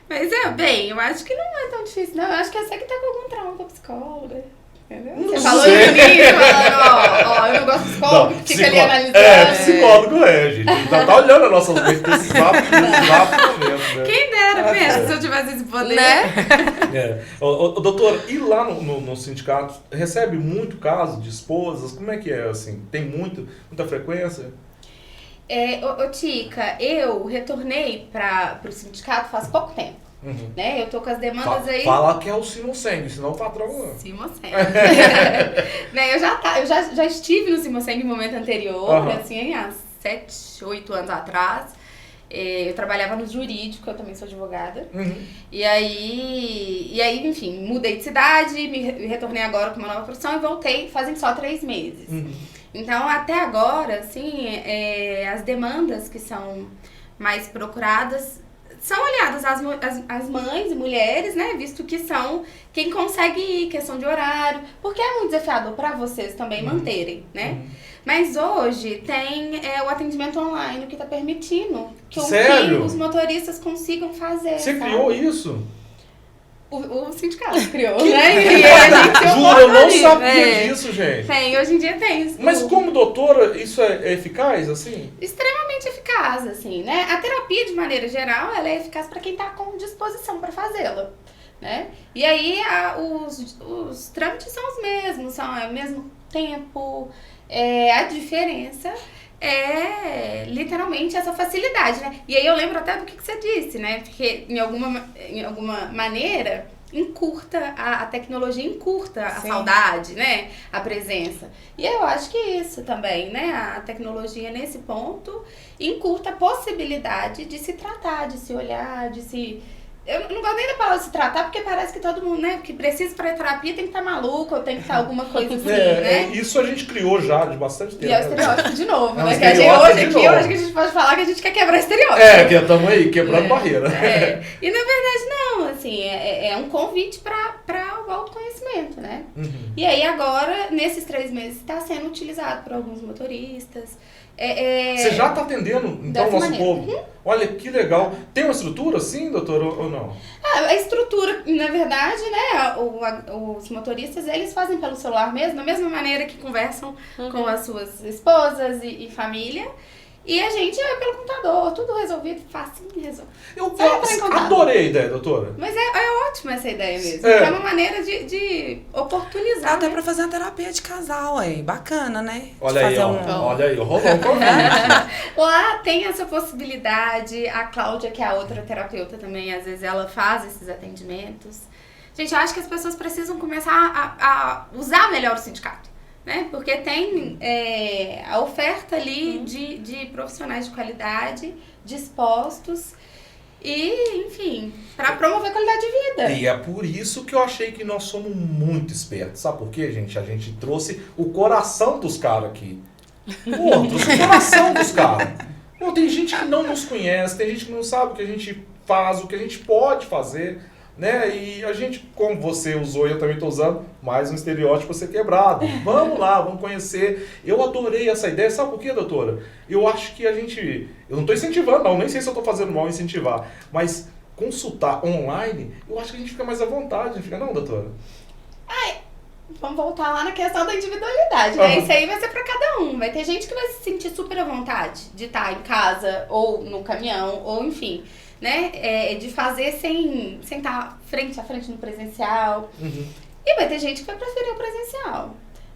Mas bem, eu acho que não é tão difícil, não. Eu acho que é você que tá com algum trauma com a psicóloga. Entendeu? Não Você falou sei. isso comigo, falando, eu não gosto de psicólogo, fica ali analisando. Psicólogo gente. Tá olhando as nossas mentes nesse exato momento, né? Quem dera, pensa, se eu tivesse esse poder. Né? Doutor, e lá no sindicato, recebe muito caso de esposas? Como é que é, assim? Tem muita frequência? Tica, eu retornei pro sindicato faz pouco tempo. Né? Eu tô com as demandas aí. Fala que é o Simon Seng, senão o patrão não. Simon Seng. Né, eu já estive no Simon Seng no momento anterior, assim, há 7, 8 anos atrás. Eu trabalhava no jurídico, eu também sou advogada. E aí, enfim, mudei de cidade, me retornei agora com uma nova profissão e voltei fazem só 3 meses. Então, até agora, assim, as demandas que são mais procuradas são aliadas às mães e mulheres, né? Visto que são quem consegue ir, questão de horário, porque é muito desafiador para vocês também manterem, né? Mas hoje tem o atendimento online que está permitindo que os motoristas consigam fazer. Você criou isso? O sindicato criou, né? E a gente Juro, eu não sabia disso, gente. Tem, hoje em dia tem. Mas como doutora, isso é eficaz, assim? Extremamente eficaz, assim, né? A terapia, de maneira geral, ela é eficaz para quem está com disposição para fazê-la, né? E aí, os trâmites são os mesmos, são ao mesmo tempo. A diferença é literalmente essa facilidade, né? E aí eu lembro até do que você disse, né? Porque em alguma maneira encurta, a tecnologia encurta a saudade, né? A presença. E eu acho que isso também, né? A tecnologia nesse ponto encurta a possibilidade de se tratar, de se olhar, de se... Eu não gosto nem da palavra se tratar, porque parece que todo mundo, né, que precisa para terapia tem que estar maluco, ou tem que estar alguma coisa assim, né? Isso a gente criou já de bastante tempo. E é o estereótipo de novo, né? Que Eu acho que a gente pode falar que a gente quer quebrar estereótipo. Que estamos aí, quebrando barreira. E na verdade não, assim, é um convite para o autoconhecimento, né? E aí agora, nesses 3 meses, está sendo utilizado por alguns motoristas. Você já está atendendo, então, o nosso povo? Olha, que legal. Tem uma estrutura assim, doutor, ou não? A estrutura, na verdade, né, os motoristas, eles fazem pelo celular mesmo, da mesma maneira que conversam com as suas esposas e família. E a gente é pelo computador, tudo resolvido, facinho resolvido. Eu adorei a ideia, doutora. Mas é ótima essa ideia mesmo. É uma maneira de oportunizar. Até né? pra fazer uma terapia de casal, bacana, né? Olha aí, olha aí, rolou um convite. Lá tem essa possibilidade. A Cláudia, que é a outra terapeuta também, às vezes ela faz esses atendimentos. Gente, eu acho que as pessoas precisam começar a usar melhor o sindicato, né? Porque tem a oferta ali de profissionais de qualidade, dispostos e, enfim, para promover qualidade de vida. E é por isso que eu achei que nós somos muito espertos. Sabe por quê, gente? A gente trouxe o coração dos caras aqui. Pô, trouxe o coração dos caras. Pô, tem gente que não nos conhece, tem gente que não sabe o que a gente faz, o que a gente pode fazer, né? E a gente, como você usou e eu também estou usando, mais um estereótipo a ser quebrado. Vamos lá, vamos conhecer. Eu adorei essa ideia. Sabe por quê, doutora? Eu acho que a gente... Eu não estou incentivando, não. Nem sei se eu estou fazendo mal em incentivar. Mas consultar online, eu acho que a gente fica mais à vontade. Não fica não, doutora? Vamos voltar lá na questão da individualidade, né? Isso aí vai ser pra cada um. Vai ter gente que vai se sentir super à vontade de estar em casa, ou no caminhão, ou enfim, né? De fazer sem estar frente a frente no presencial. E vai ter gente que vai preferir o presencial,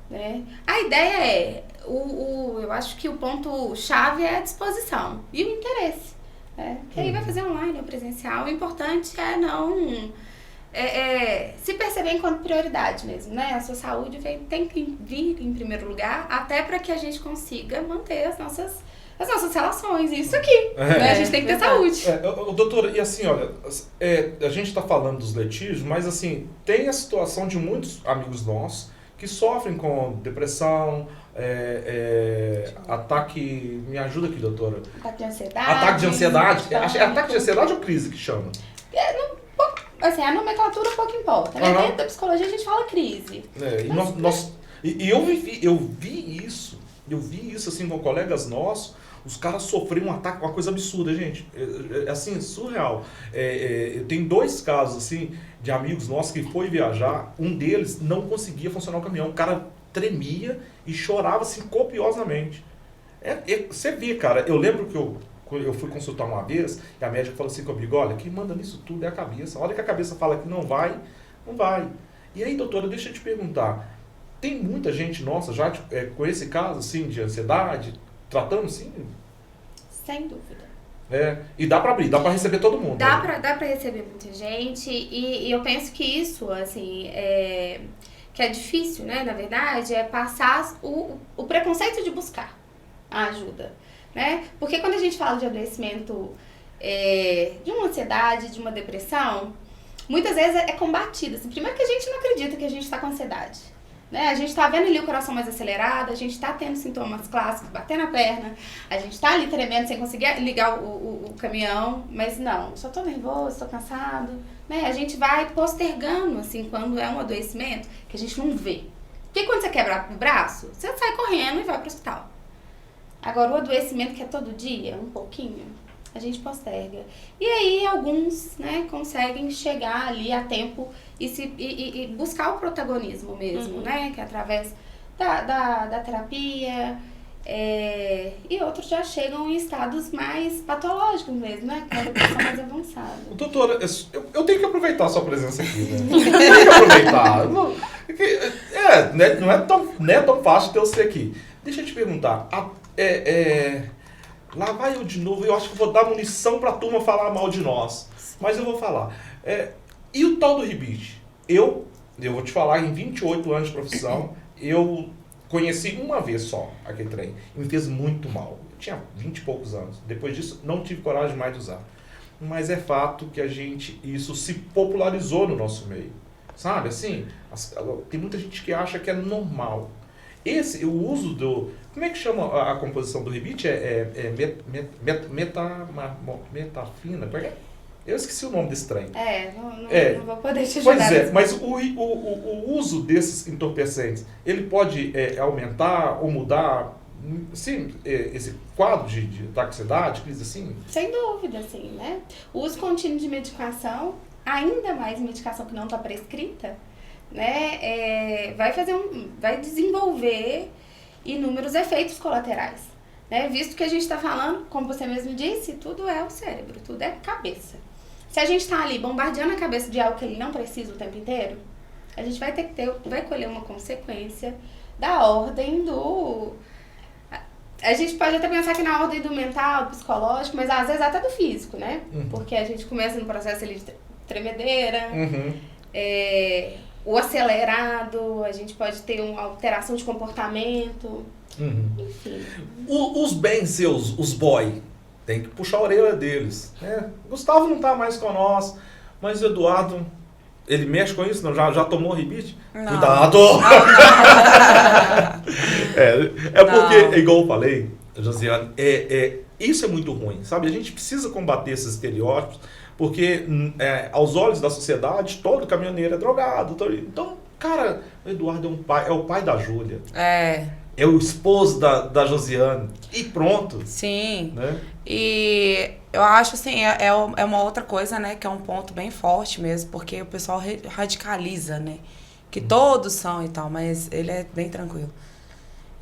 né? A ideia eu acho que o ponto-chave é a disposição e o interesse, né? Que aí vai fazer online ou presencial. O importante é não... se perceber enquanto prioridade mesmo, né? A sua saúde tem que vir em primeiro lugar, até para que a gente consiga manter as nossas relações, isso aqui, né? A gente tem que ter saúde. Doutora, e assim, olha, a gente está falando dos litígios, mas assim, tem a situação de muitos amigos nossos que sofrem com depressão, ataque... Me ajuda aqui, doutora. Ataque de ansiedade. Ataque de ansiedade. É ataque de ansiedade ou crise que chama? Assim, a nomenclatura pouco importa, né? Dentro da psicologia a gente fala crise. Eu vi isso assim com colegas nossos, os caras sofreram um ataque, uma coisa absurda, gente. Assim, surreal. Eu tenho 2 casos, assim, de amigos nossos que foi viajar, um deles não conseguia funcionar o caminhão, o cara tremia e chorava, assim, copiosamente. Você vê, cara, eu lembro que eu fui consultar uma vez e a médica falou assim comigo, olha, quem manda nisso tudo é a cabeça. Olha que a cabeça fala que não vai, não vai. E aí, doutora, deixa eu te perguntar, tem muita gente nossa já com esse caso, assim, de ansiedade, tratando, assim? Sem dúvida. E dá pra abrir, dá pra receber todo mundo. Dá pra receber muita gente e eu penso que isso, assim, que é difícil, né, na verdade, é passar o preconceito de buscar a ajuda. Né? Porque quando a gente fala de adoecimento de uma ansiedade, de uma depressão, muitas vezes é combatido. Assim, primeiro que a gente não acredita que a gente está com ansiedade. Né? A gente está vendo ali o coração mais acelerado, a gente está tendo sintomas clássicos, batendo a perna, a gente está ali tremendo sem conseguir ligar o caminhão, mas não, só estou nervoso, estou cansado. Né? A gente vai postergando, assim, quando é um adoecimento que a gente não vê. Porque quando você quebra o braço, você sai correndo e vai para o hospital. Agora, o adoecimento que é todo dia, um pouquinho, a gente posterga. E aí, alguns, né, conseguem chegar ali a tempo e buscar o protagonismo mesmo, né? Que é através da terapia. E outros já chegam em estados mais patológicos mesmo, né? Com a depressão mais avançada. Doutora, eu tenho que aproveitar a sua presença aqui, né? Eu tenho que aproveitar. Não é tão fácil ter você aqui. Deixa eu te perguntar, lá vai eu de novo, eu acho que vou dar munição pra turma falar mal de nós, mas eu vou falar. E o tal do rebite? Eu vou te falar, em 28 anos de profissão, eu conheci uma vez só aquele trem, e me fez muito mal. Eu tinha 20 e poucos anos, depois disso não tive coragem mais de usar. Mas é fato que isso se popularizou no nosso meio, sabe, assim, tem muita gente que acha que é normal. O uso do... Como é que chama a composição do rebite? Metafina? Eu esqueci o nome desse trem. Não vou poder te ajudar. Pois é, mas o uso desses entorpecentes, ele pode aumentar ou mudar, sim, esse quadro de ataque de ansiedade, crise assim? Sem dúvida, sim, né? O uso contínuo de medicação, ainda mais medicação que não está prescrita, né, vai desenvolver inúmeros efeitos colaterais, né, visto que a gente está falando, como você mesmo disse, tudo é o cérebro, tudo é cabeça. Se a gente tá ali bombardeando a cabeça de algo que ele não precisa o tempo inteiro, a gente vai vai colher uma consequência da ordem do... A gente pode até pensar que na ordem do mental, do psicológico, mas às vezes até do físico, né? Porque a gente começa no processo ali de tremedeira, o acelerado, a gente pode ter uma alteração de comportamento, enfim. Os bens seus, os boy, tem que puxar a orelha deles. Né? Gustavo não tá mais com nós, mas o Eduardo, ele mexe com isso? Não? Já tomou rebite? Não. Cuidado! Porque, igual eu falei, Josiane, isso é muito ruim, sabe? A gente precisa combater esses estereótipos, porque aos olhos da sociedade, todo caminhoneiro é drogado. Então, cara, o Eduardo é o pai da Júlia. É o esposo da Josiane. E pronto. Sim. Né? E eu acho assim, é uma outra coisa, né, que é um ponto bem forte mesmo, porque o pessoal radicaliza, né? Que todos são e tal, mas ele é bem tranquilo.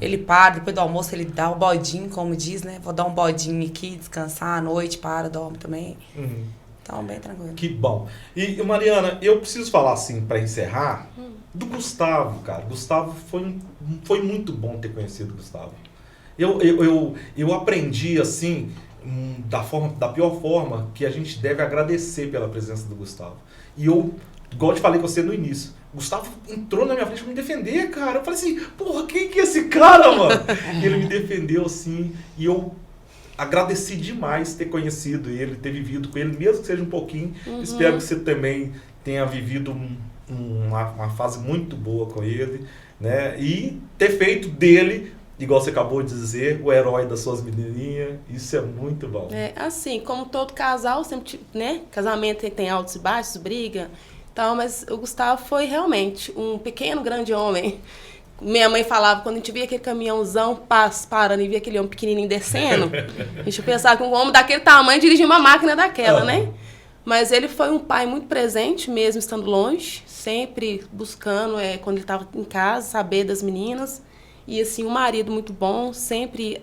Ele para, depois do almoço ele dá o bodinho, como diz, né? Vou dar um bodinho aqui, descansar à noite, dorme também. Então, bem tranquilo. Que bom. E, Mariana, eu preciso falar assim, para encerrar, do Gustavo, cara. Gustavo foi muito bom ter conhecido o Gustavo. Eu aprendi, assim, da pior forma, que a gente deve agradecer pela presença do Gustavo. E igual eu te falei com você no início, o Gustavo entrou na minha frente pra me defender, cara. Eu falei assim, porra, quem que é esse cara, mano? E ele me defendeu, assim, e eu agradeci demais ter conhecido ele, ter vivido com ele, mesmo que seja um pouquinho. Espero que você também tenha vivido uma fase muito boa com ele, né? E ter feito dele, igual você acabou de dizer, o herói das suas menininhas. Isso é muito bom. Assim, como todo casal, sempre, né? Casamento tem altos e baixos, briga, tal, mas o Gustavo foi realmente um pequeno, grande homem. Minha mãe falava, quando a gente via aquele caminhãozão parando e via aquele homem pequenininho descendo, a gente pensava que um homem daquele tamanho dirigia uma máquina daquela, né? Mas ele foi um pai muito presente, mesmo estando longe, sempre buscando, quando ele estava em casa, saber das meninas. E, assim, um marido muito bom, sempre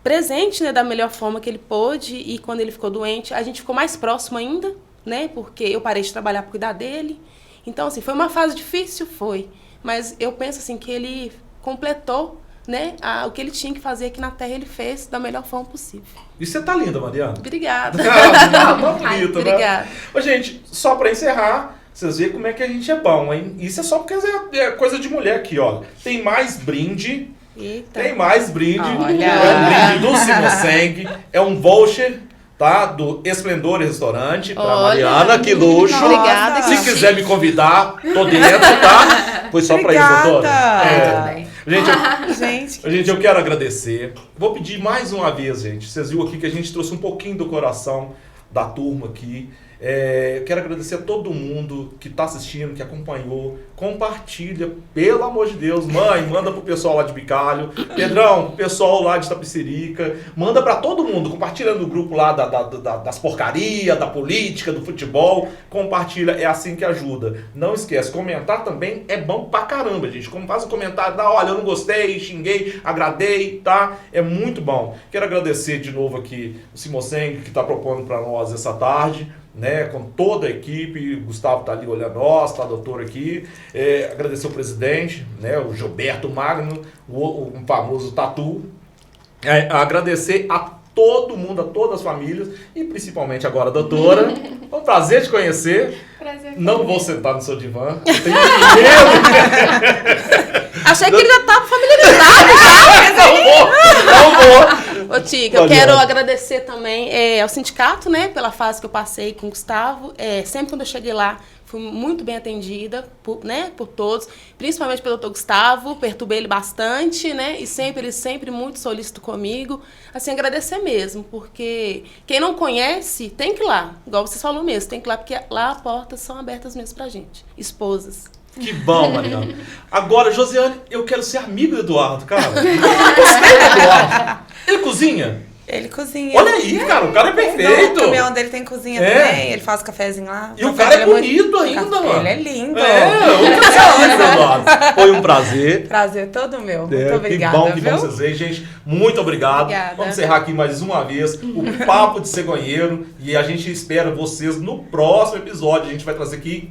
presente, né, da melhor forma que ele pôde. E quando ele ficou doente, a gente ficou mais próximo ainda, né? Porque eu parei de trabalhar para cuidar dele. Então, assim, foi uma fase difícil, foi. Mas eu penso assim que ele completou, né, o que ele tinha que fazer aqui na Terra, ele fez da melhor forma possível. E você tá linda, Mariana. Obrigada. Tá bonito, Obrigada. Né? Ô, gente, só pra encerrar, vocês veem como é que a gente é bom, hein? Isso é só porque é coisa de mulher aqui, ó. Tem mais brinde. Eita. Tem mais brinde. Olha. É um brinde do Simoseng. É um voucher, tá? Do Esplendor Restaurante pra Mariana. Que luxo. Obrigada. Se quiser me convidar, tô dentro, tá? Foi só pra isso, doutora. Gente, eu quero agradecer. Vou pedir mais uma vez, gente. Vocês viram aqui que a gente trouxe um pouquinho do coração da turma aqui. Eu quero agradecer a todo mundo que está assistindo, que acompanhou. Compartilha, pelo amor de Deus. Mãe, manda pro pessoal lá de Bicalho. Pedrão, pro pessoal lá de Itapecerica. Manda para todo mundo. Compartilha no grupo lá das porcarias, da política, do futebol. Compartilha, é assim que ajuda. Não esquece, comentar também é bom pra caramba, gente. Como faz um comentário, olha, eu não gostei, xinguei, agradei, tá? É muito bom. Quero agradecer de novo aqui o Simoseng, que está propondo para nós essa tarde, né, com toda a equipe. O Gustavo tá ali olhando nós, tá a doutora aqui. Agradecer o presidente, né, o Gilberto Magno, o famoso Tatu. Agradecer a todo mundo, a todas as famílias e principalmente agora a doutora. Foi um prazer te conhecer. Prazer. Não vou sentar no seu divã. Eu tenho medo. Achei que ele já estava familiarizado. Não vou. Ô, Tica, eu quero agradecer também ao sindicato, né, pela fase que eu passei com o Gustavo. Sempre quando eu cheguei lá, fui muito bem atendida, por todos, principalmente pelo Dr. Gustavo, perturbei ele bastante, né, e ele sempre muito solícito comigo. Assim, agradecer mesmo, porque quem não conhece, tem que ir lá, igual você falou mesmo, tem que ir lá, porque lá as portas são abertas mesmo pra gente, esposas. Que bom, Mariana. Agora, Josiane, eu quero ser amigo do Eduardo, cara. Eu gostei do Eduardo. Ele cozinha? Ele cozinha. Olha aí, cara, o cara é perfeito. O caminhão dele tem cozinha também, ele faz o cafezinho lá. E o cara é bonito ainda, mano. Ele é lindo. Mano. Foi um prazer. Prazer todo meu. Muito obrigada, que bom viu? vocês verem, gente. Muito obrigado. Obrigada. Vamos encerrar aqui mais uma vez o Papo de Cegonheiro. E a gente espera vocês no próximo episódio. A gente vai trazer aqui